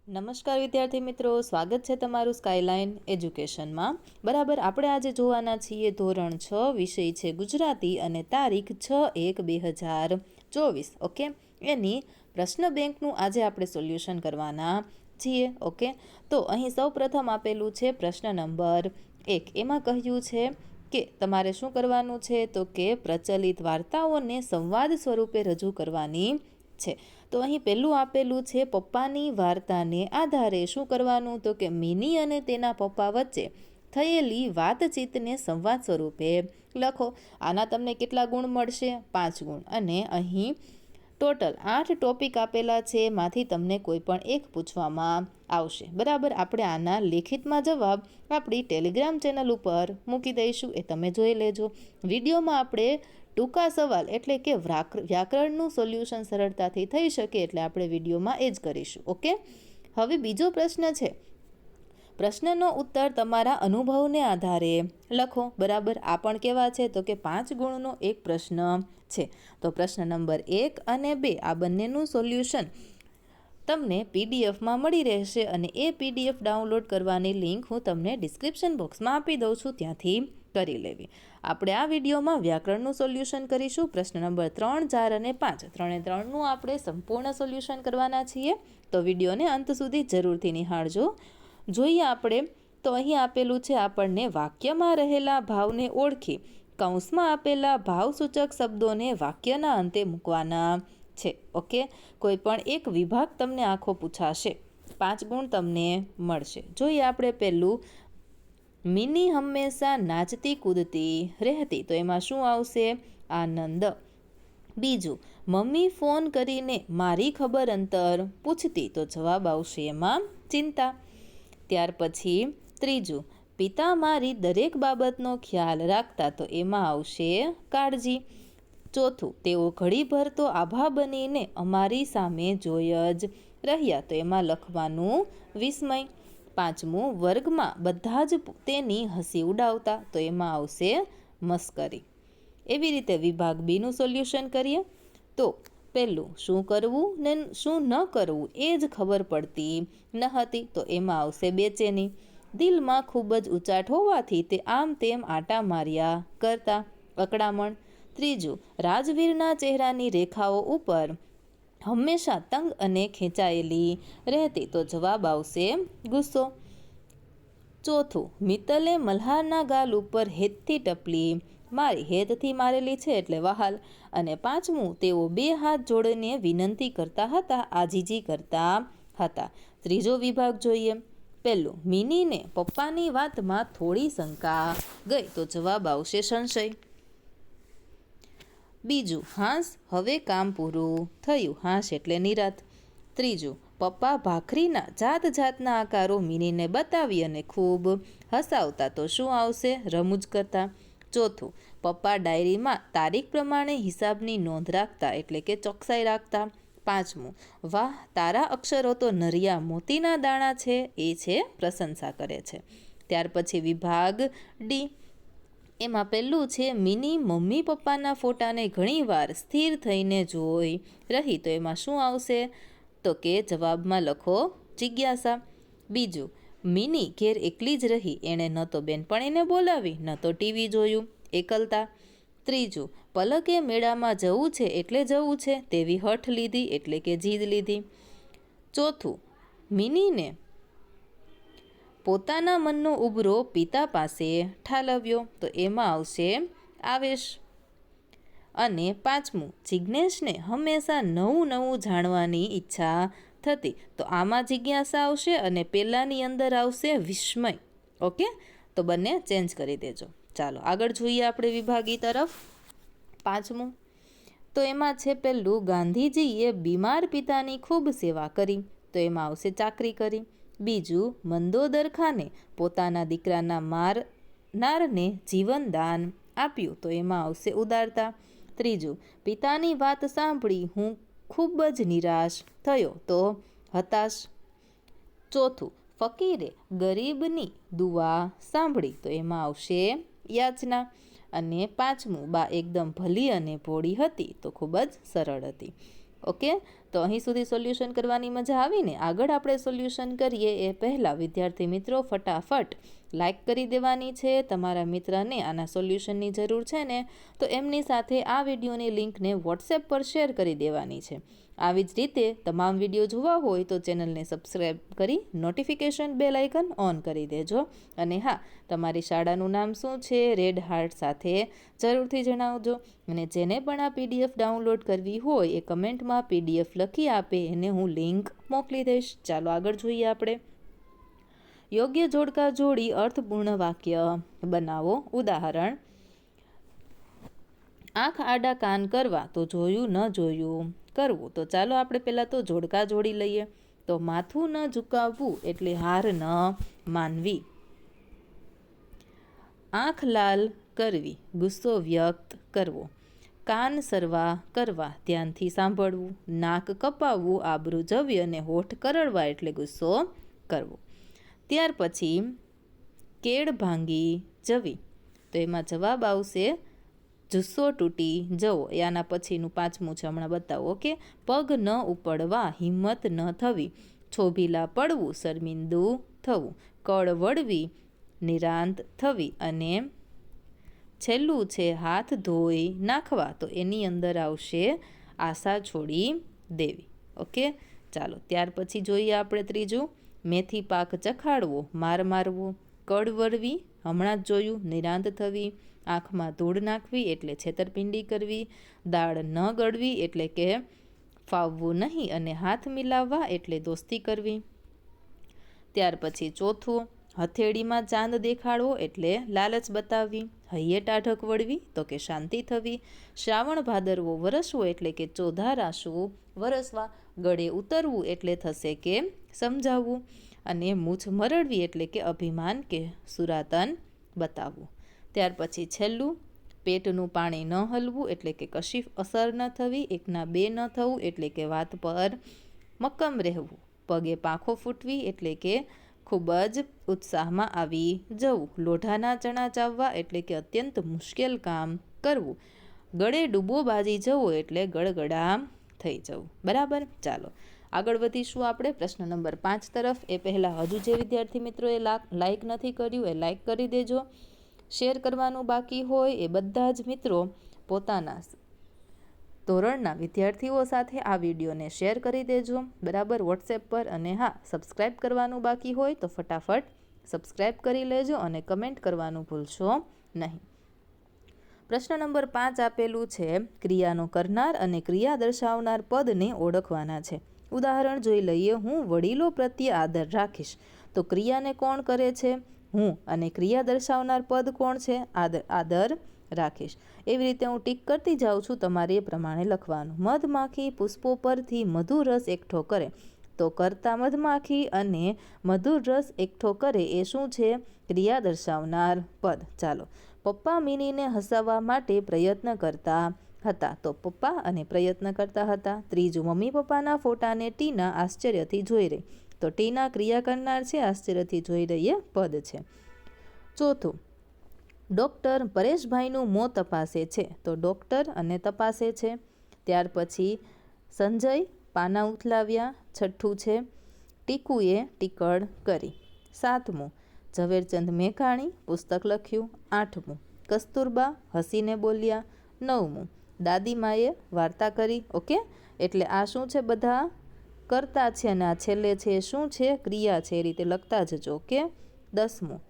નમસ્કાર વિદ્યાર્થી મિત્રો, સ્વાગત છે તમારું સ્કાયલાઇન એજ્યુકેશનમાં. બરાબર, આપણે આજે જોવાના છીએ ધોરણ 6, વિષય છે ગુજરાતી અને તારીખ 6/1/2024. ઓકે, એની પ્રશ્ન બેંકનું આજે આપણે સોલ્યુશન કરવાના છીએ. ઓકે, તો અહીં સૌ પ્રથમ આપેલું છે પ્રશ્ન નંબર 1. એમાં કહ્યું છે કે તમારે શું કરવાનું છે, તો કે પ્રચલિત વાર્તાઓને સંવાદ સ્વરૂપે રજૂ કરવાની છે. તો અહીં પહેલું આપેલું છે પપ્પાની વાર્તાને આધારે શું કરવાનું, તો કે મિની અને તેના પપ્પા વચ્ચે થયેલી વાતચીતને સંવાદ સ્વરૂપે લખો. આના તમને કેટલા ગુણ મળશે? 5 ગુણ. અને અહીં ટોટલ 8 ટોપિક આપેલા છે, એમાંથી તમને કોઈ પણ એક પૂછવામાં આવશે. બરાબર, આપણે આના લેખિતમાં જવાબ આપણી ટેલિગ્રામ ચેનલ ઉપર મૂકી દઈશું, એ તમે જોઈ લેજો. વિડીયોમાં આપણે ટૂંકા સવાલ એટલે કે વ્યાકરણનું સોલ્યુશન સરળતાથી થઈ શકે એટલે આપણે વિડીયોમાં એ જ કરીશું. ઓકે, હવે બીજો પ્રશ્ન છે, પ્રશ્નનો ઉત્તર તમારા અનુભવને આધારે લખો. બરાબર, આ પણ કેવા છે, તો કે 5 ગુણનો એક પ્રશ્ન છે. તો પ્રશ્ન નંબર 1 અને 2 આ બંનેનું સોલ્યુશન તમને પીડીએફમાં મળી રહેશે અને એ પીડીએફ ડાઉનલોડ કરવાની લિંક હું તમને ડિસ્ક્રિપ્શન બોક્સમાં આપી દઉં છું, ત્યાંથી કરી લેવી. આપણે આ વિડીયોમાં વ્યાકરણનું સોલ્યુશન કરીશું. પ્રશ્ન નંબર 3, 4 અને 5 ત્રણનું આપણે સંપૂર્ણ સોલ્યુશન કરવાના છીએ, તો વિડીયોને અંત સુધી જરૂરથી નિહાળજો. જોઈએ આપણે, તો અહીં આપેલું છે આપણને વાક્યમાં રહેલા ભાવને ઓળખી કૌંસમાં આપેલા ભાવસૂચક શબ્દોને વાક્યના અંતે મૂકવાના છે. ઓકે, કોઈ પણ એક વિભાગ તમને આખો પૂછાશે, 5 ગુણ તમને મળશે. જોઈએ આપણે પહેલું, મિની હંમેશા નાચતી કૂદતી રહેતી, તો એમાં શું આવશે? આનંદ. બીજું, મમ્મી ફોન કરીને મારી ખબર અંતર પૂછતી, તો જવાબ આવશે એમાં ચિંતા. ત્યાર પછી ત્રીજું, પિતા મારી દરેક બાબતનો ખ્યાલ રાખતા, તો એમાં આવશે કાળજી. ચોથું, તેઓ ઘડીભર તો આભા બનીને અમારી સામે જોઈ જ રહ્યા, તો એમાં લખવાનું વિસ્મય. પાંચમું, વર્ગમાં બધા જ તેની હસી ઉડાવતા, તો એમાં આવશે મસ્કરી. એવી રીતે વિભાગ બીનું સોલ્યુશન કરીએ, તો પહેલું, શું કરવું ને શું ન કરવું એ જ ખબર પડતી ન હતી, તો એમાં આવશે બેચેની. દિલમાં ખૂબ જ ઉચાટ હોવાથી તે આમ તેમ આટા માર્યા કરતા, અકળામણ. ત્રીજું, રાજવીરના ચહેરાની રેખાઓ ઉપર હંમેશા તંગ અને ખેંચાયેલી રહેતી, તો જવાબ આવશે ગુસ્સો. ચોથું, મિત્તલે મલ્હારના ગાલ ઉપર હેતથી ટપલી મારી, હેતથી મારેલી છે એટલે વહાલ. અને પાંચમું, તેઓ 2 હાથ જોડીને વિનંતી કરતા હતા, આજીજી કરતા હતા. ત્રીજો વિભાગ જોઈએ. પહેલું, મિનીને પપ્પાની વાતમાં થોડી શંકા ગઈ, તો જવાબ આવશે સંશય. બીજું, હાંસ હવે કામ પૂરું થયું, હાંસ એટલે નિરાંત. ત્રીજું, પપ્પા ભાખરીના જાત જાતના આકારો મિનીને બતાવી અને ખૂબ હસાવતા, તો શું આવશે? રમૂજ કરતા. ચોથું, પપ્પા ડાયરીમાં તારીખ પ્રમાણે હિસાબની નોંધ રાખતા એટલે કે ચોકસાઈ રાખતા. પાંચમું, વાહ તારા અક્ષરો તો નરિયા મોતીના દાણા છે, એ છે પ્રશંસા કરે છે. ત્યાર પછી વિભાગ ડી, એમાં પહેલું છે, મિની મમ્મી પપ્પાના ફોટાને ઘણીવાર સ્થિર થઈને જોઈ રહી, તો એમાં શું આવશે? તો કે જવાબમાં લખો જિજ્ઞાસા. બીજું, મિની ઘેર એકલી જ રહી, એણે ન તો બેનપણીને બોલાવી ન તો ટીવી જોયું, એકલતા. ત્રીજું, પલકે મેળામાં જવું છે એટલે જવું છે તેવી હઠ લીધી એટલે કે જીદ લીધી. ચોથું, મિનીને પોતાના મનનો ઉભરો પિતા પાસે ઠાલવ્યો, તો એમાં આવશે આવેશ. અને પાંચમું, જિજ્ઞેશને હંમેશા નવું નવું જાણવાની ઈચ્છા થતી, તો આમાં જિજ્ઞાસા આવશે અને પહેલાંની અંદર આવશે વિસ્મય. ઓકે, તો બંને ચેન્જ કરી દેજો. ચાલો આગળ જોઈએ આપણે વિભાગી તરફ. પાંચમું, તો એમાં છે પહેલું, ગાંધીજીએ બીમાર પિતાની ખૂબ સેવા કરી, તો એમાં આવશે ચાકરી કરી. બીજું, મંદોદર ખાને પોતાના દીકરાના મારનારને જીવનદાન આપ્યું, તો એમાં આવશે ઉદારતા. ત્રીજું, પિતાની વાત સાંભળી હું ખૂબ જ નિરાશ થયો, તો હતાશ. ચોથું, ફકીરે ગરીબની દુઆ સાંભળી, તો એમાં આવશે યાચના. અને પાંચમું, બા એકદમ ભલી અને ભોળી હતી, તો ખૂબ જ સરળ હતી. ઓકે, તો અહીં સુધી સોલ્યુશન કરવાની મજા આવીને? આગળ આપણે સોલ્યુશન કરીએ એ પહેલાં વિદ્યાર્થી મિત્રો ફટાફટ લાઇક કરી દેવાની છે. તમારા મિત્રને આના સોલ્યુશનની જરૂર છે ને, તો એમની સાથે આ વિડીયોની લિંકને વોટ્સએપ પર શેર કરી દેવાની છે. આવી જ રીતે તમામ વિડીયો જોવા હોય તો ચેનલને સબસ્ક્રાઈબ કરી નોટિફિકેશન બેલ આઇકન ઓન કરી દેજો. અને હા, તમારી શાળાનું નામ શું છે રેડ હાર્ટ સાથે જરૂરથી જણાવજો. અને જેને પણ આ PDF ડાઉનલોડ કરવી હોય એ કમેન્ટમાં PDF લખી આપે, એને હું લિંક મોકલી દઈશ. ચાલો આગળ જોઈએ આપણે. યોગ્ય જોડકા જોડી અર્થપૂર્ણ વાક્ય બનાવો. ઉદાહરણ: આંખ આડા કાન કરવા તો જોયું ન જોયું કરવું. તો ચાલો આપણે પહેલાં તો જોડકા જોડી લઈએ. તો માથું ન ઝુકાવવું એટલે હાર ન માનવી. આંખ લાલ કરવી, ગુસ્સો વ્યક્ત કરવો. કાન સરવા કરવા, ધ્યાનથી સાંભળવું. નાક કપાવવું, આબરૂ જવી અને હોઠ કરડવા એટલે ગુસ્સો કરવો. ત્યાર પછી કેળ ભાંગી જવી, તો એમાં જવાબ આવશે જુસ્સો તૂટી જવો. આના પછીનું પાંચમું છે, હમણાં બતાવો. ઓકે. પગ ન ઉપડવા, હિંમત ન થવી. છોભીલા પડવું, શર્મિંદું થવું. કળ વળવી, નિરાંત થવી. અને છેલ્લું છે હાથ ધોઈ નાખવા, તો એની અંદર આવશે આશા છોડી દેવી. ઓકે, ચાલો ત્યાર પછી જોઈએ આપણે ત્રીજું. મેથી પાક ચખાડવો, માર મારવો. કળ વળવી, હમણાં જ જોયું, નિરાંત થવી. આંખમાં ધૂળ નાખવી એટલે છેતરપિંડી કરવી. દાળ ન ગળવી એટલે કે ફાવવું નહીં. અને હાથ મિલાવવા એટલે દોસ્તી કરવી. ત્યાર પછી ચોથું, હથેળીમાં ચાંદ દેખાડવો એટલે લાલચ બતાવવી. હૈયે ટાઢક વળવી તો કે શાંતિ થવી. શ્રાવણ ભાદરવો વરસવો એટલે કે ચોધાર આંસુ વરસવા. ગળે ઉતરવું એટલે થશે કે સમજાવવું. અને મૂછ મરડવી એટલે કે અભિમાન કે સુરાતન બતાવવું. ત્યાર પછી છેલ્લું, પેટનું પાણી ન હલવું એટલે કે કશી અસર ન થવી. એકના બે ન થવું એટલે કે વાત પર મક્કમ રહેવું. પગે પાંખો ફૂટવી એટલે કે ખૂબ જ ઉત્સાહમાં આવી જવું. લોઢાના ચણા ચાવવા એટલે કે અત્યંત મુશ્કેલ કામ કરવું. ગળે ડૂબો બાજી જવો એટલે ગળગળા થઈ જવું. બરાબર. ચાલો આગળ વધીશું આપણે પ્રશ્ન નંબર 5 તરફ. એ પહેલાં હજુ જે વિદ્યાર્થી મિત્રોએ લાઇક નથી કર્યું એ લાઇક કરી દેજો. શેર કરવાનું બાકી હોય એ બધા જ મિત્રો પોતાના ધોરણના વિદ્યાર્થીઓ સાથે આ વિડીયોને શેર કરી દેજો. બરાબર, વોટ્સએપ પર. અને હા, સબસ્ક્રાઈબ કરવાનું બાકી હોય તો ફટાફટ સબસ્ક્રાઈબ કરી લેજો અને કમેન્ટ કરવાનું ભૂલશો નહીં. પ્રશ્ન નંબર 5 આપેલું છે, ક્રિયાનો કરનાર અને ક્રિયા દર્શાવનાર પદને ઓળખવાના છે. ઉદાહરણ જોઈ લઈએ. હું વડીલો પ્રત્યે આદર રાખીશ. તો ક્રિયાને કોણ કરે છે? હું. અને ક્રિયા દર્શાવનાર પદ કોણ છે? આદર રાખીશ. એવી રીતે હું ટીક કરતી જાઉં છું, તમારે એ પ્રમાણે લખવાનું. મધમાખી પુષ્પો પરથી મધુર રસ એકઠો કરે. તો કરતા મધમાખી અને મધુર રસ એકઠો કરે એ શું છે? ક્રિયા દર્શાવનાર પદ. ચાલો. પપ્પા મિનીને હસાવવા માટે પ્રયત્ન કરતા હતા. તો પપ્પા અને પ્રયત્ન કરતા હતા. ત્રીજું, મમ્મી પપ્પાના ફોટાને ટીના આશ્ચર્યથી જોઈ રહી. તો ટીના ક્રિયા કરનાર છે, આશ્ચર્યથી જોઈ રહી એ પદ છે. ચોથું, ડૉક્ટર પરેશભાઈનું મોં તપાસે છે. તો ડૉક્ટર અને તપાસે છે. ત્યાર પછી સંજય પાના ઉથલાવ્યા. છઠ્ઠું છે, ટીકુએ ટીકળ કરી. સાતમું, ઝવેરચંદ મેઘાણી પુસ્તક લખ્યું. આઠમું, કસ્તુરબા હસીને બોલ્યા. નવમું, દાદીમાએ વાર્તા કરી. ઓકે, એટલે આ શું છે? બધા કરતા છે અને આ છેલ્લે છે શું છે? ક્રિયા છે. એ રીતે લખતા જજો. ઓકે. 10મું,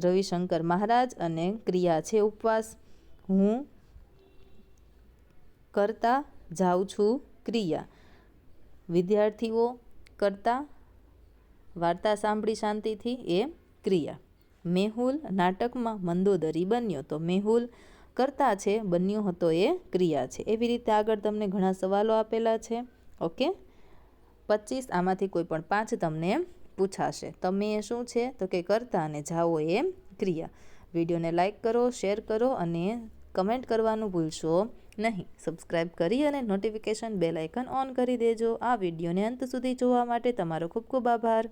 રવિશંકર મહારાજ અને ક્રિયા છે ઉપવાસ. હું કરતા જાઉં છું ક્રિયા. વિદ્યાર્થીઓ કરતા વાર્તા સાંભળી શાંતિથી એ ક્રિયા. મેહુલ નાટકમાં મંદોદરી બન્યો. તો મેહુલ કરતા છે, બન્યો હતો એ ક્રિયા છે. એવી રીતે આગળ તમને ઘણા સવાલો આપેલા છે. ઓકે. 25 આમાંથી કોઈ પણ 5 તમને પૂછાશે. તમે એ શું છે? તો કે કરતા અને જાઓ એ ક્રિયા. વિડીયોને લાઇક કરો, શેર કરો અને કમેન્ટ કરવાનું ભૂલશો નહીં. સબસ્ક્રાઈબ કરી અને નોટિફિકેશન બેલ આઇકન ઓન કરી દેજો. આ વિડીયોને અંત સુધી જોવા માટે તમારો ખૂબ ખૂબ આભાર.